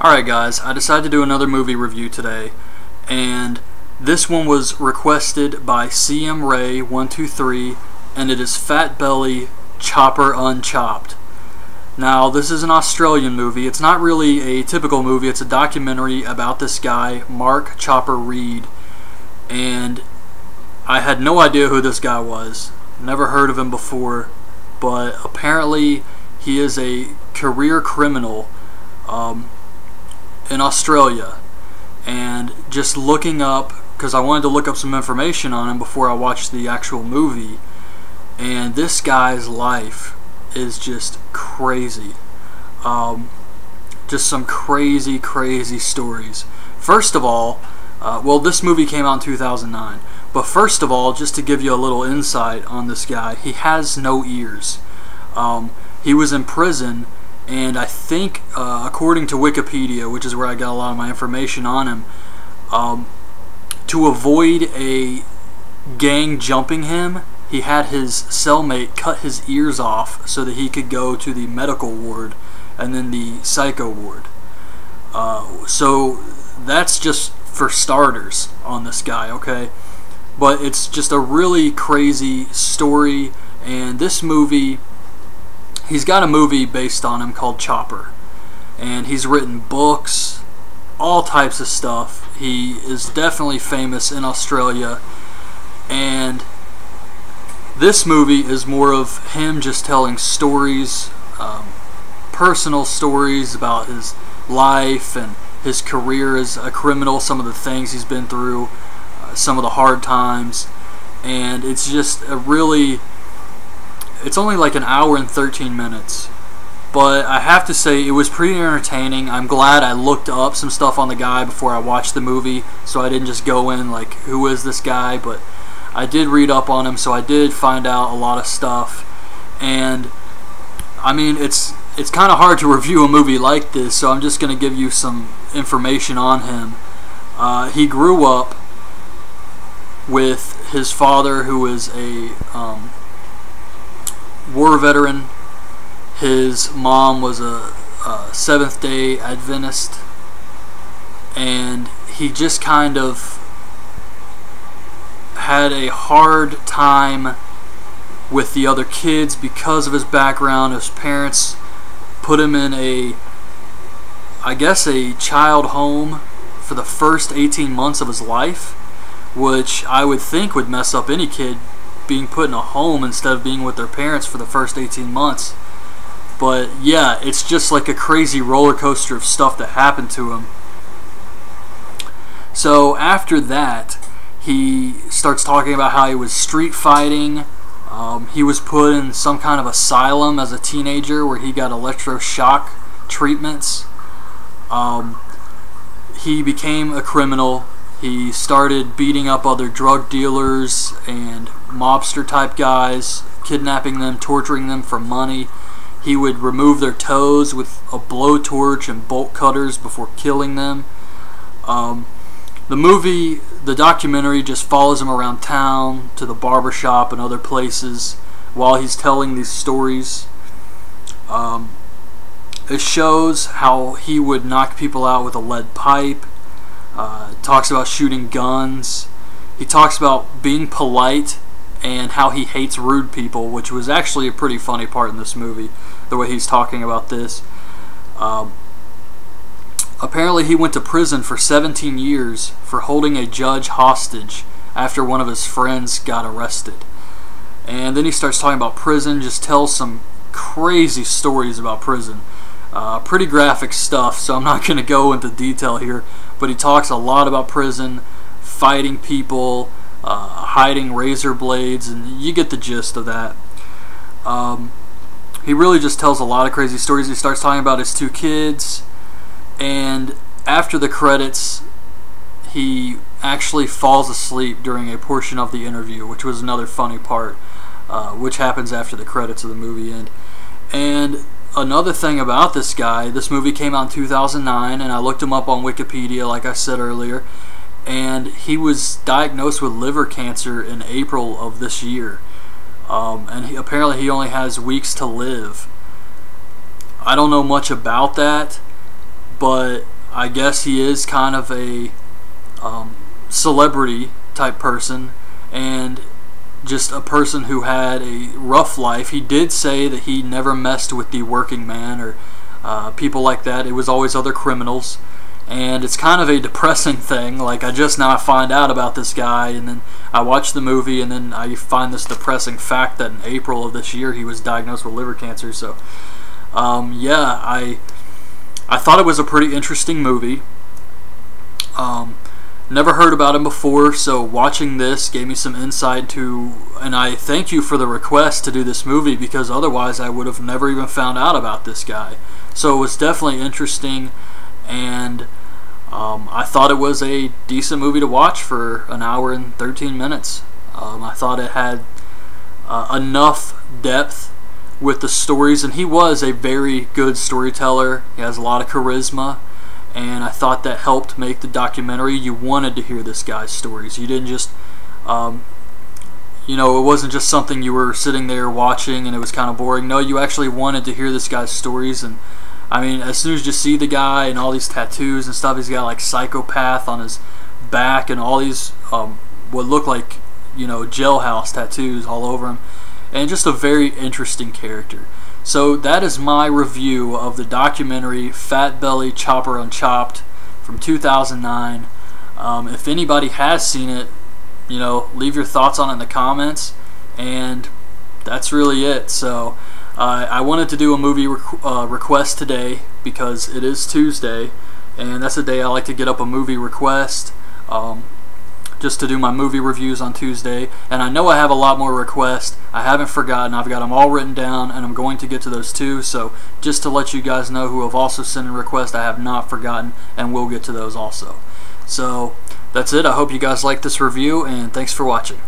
Alright guys, I decided to do another movie review today, and this one was requested by CM Ray 123, and it is Fat Belly Chopper Unchopped. Now, this is an Australian movie. It's not really a typical movie. It's a documentary about this guy, Mark Chopper Reed, and I had no idea who this guy was. Never heard of him before, but apparently he is a career criminal in Australia. And just looking up, because I wanted to look up some information on him before I watched the actual movie, and this guy's life is just crazy. Just some crazy stories. First of all, well, this movie came out in 2009, but first of all, just to give you a little insight on this guy, he has no ears. He was in prison, and I think, according to Wikipedia, which is where I got a lot of my information on him, to avoid a gang jumping him, he had his cellmate cut his ears off so that he could go to the medical ward and then the psycho ward. So that's just for starters on this guy, okay? But it's just a really crazy story, and this movie, he's got a movie based on him called Chopper, and he's written books, all types of stuff. He is definitely famous in Australia, and this movie is more of him just telling stories, personal stories about his life and his career as a criminal, some of the things he's been through, some of the hard times, and it's just a really, it's only like an hour and 13 minutes, but I have to say it was pretty entertaining. I'm glad I looked up some stuff on the guy before I watched the movie, so I didn't just go in like, who is this guy? But I did read up on him, so I did find out a lot of stuff. And I mean, it's kind of hard to review a movie like this, so I'm just going to give you some information on him. He grew up with his father, who is a war veteran. His mom was a Seventh-day Adventist, and he just kind of had a hard time with the other kids because of his background. His parents put him in I guess a child home for the first 18 months of his life, which I would think would mess up any kid, being put in a home instead of being with their parents for the first 18 months. But yeah, it's just like a crazy roller coaster of stuff that happened to him. So after that, he starts talking about how he was street fighting. He was put in some kind of asylum as a teenager where he got electroshock treatments. He became a criminal. He started beating up other drug dealers and mobster type guys, kidnapping them, torturing them for money. He would remove their toes with a blowtorch and bolt cutters before killing them. The documentary just follows him around town to the barbershop and other places while he's telling these stories. It shows how he would knock people out with a lead pipe. Talks about shooting guns. He talks about being polite and how he hates rude people, which was actually a pretty funny part in this movie, the way he's talking about this. Apparently he went to prison for 17 years for holding a judge hostage after one of his friends got arrested. And then he starts talking about prison, just tells some crazy stories about prison. Pretty graphic stuff, so I'm not going to go into detail here, but he talks a lot about prison, fighting people, hiding razor blades, and you get the gist of that. He really just tells a lot of crazy stories. He starts talking about his two kids, and after the credits, he actually falls asleep during a portion of the interview, which was another funny part, which happens after the credits of the movie end. And another thing about this guy, this movie came out in 2009, and I looked him up on Wikipedia, like I said earlier, and he was diagnosed with liver cancer in April of this year. And apparently he only has weeks to live. I don't know much about that, but I guess he is kind of a celebrity type person, and just a person who had a rough life. He did say that he never messed with the working man or people like that. It was always other criminals, and it's kind of a depressing thing. Like, I just now find out about this guy, and then I watch the movie, and then I find this depressing fact that in April of this year he was diagnosed with liver cancer. So yeah, I thought it was a pretty interesting movie. Never heard about him before, so watching this gave me some insight to, and I thank you for the request to do this movie, because otherwise I would have never even found out about this guy. So it was definitely interesting, and I thought it was a decent movie to watch for an hour and 13 minutes. I thought it had enough depth with the stories, and he was a very good storyteller. He has a lot of charisma, and I thought that helped make the documentary. You wanted to hear this guy's stories. You didn't just, you know, it wasn't just something you were sitting there watching and it was kind of boring. No, you actually wanted to hear this guy's stories. And I mean, as soon as you see the guy and all these tattoos and stuff, he's got like psychopath on his back and all these what look like, you know, jailhouse tattoos all over him, and just a very interesting character. So that is my review of the documentary Fat Belly Chopper Unchopped from 2009. If anybody has seen it, you know, leave your thoughts on it in the comments, and that's really it. So I wanted to do a movie request today because it is Tuesday, and that's the day I like to get up a movie request, just to do my movie reviews on Tuesday. And I know I have a lot more requests. I haven't forgotten. I've got them all written down, and I'm going to get to those too. So just to let you guys know who have also sent in requests, I have not forgotten, and we'll get to those also. So that's it. I hope you guys like this review, and thanks for watching.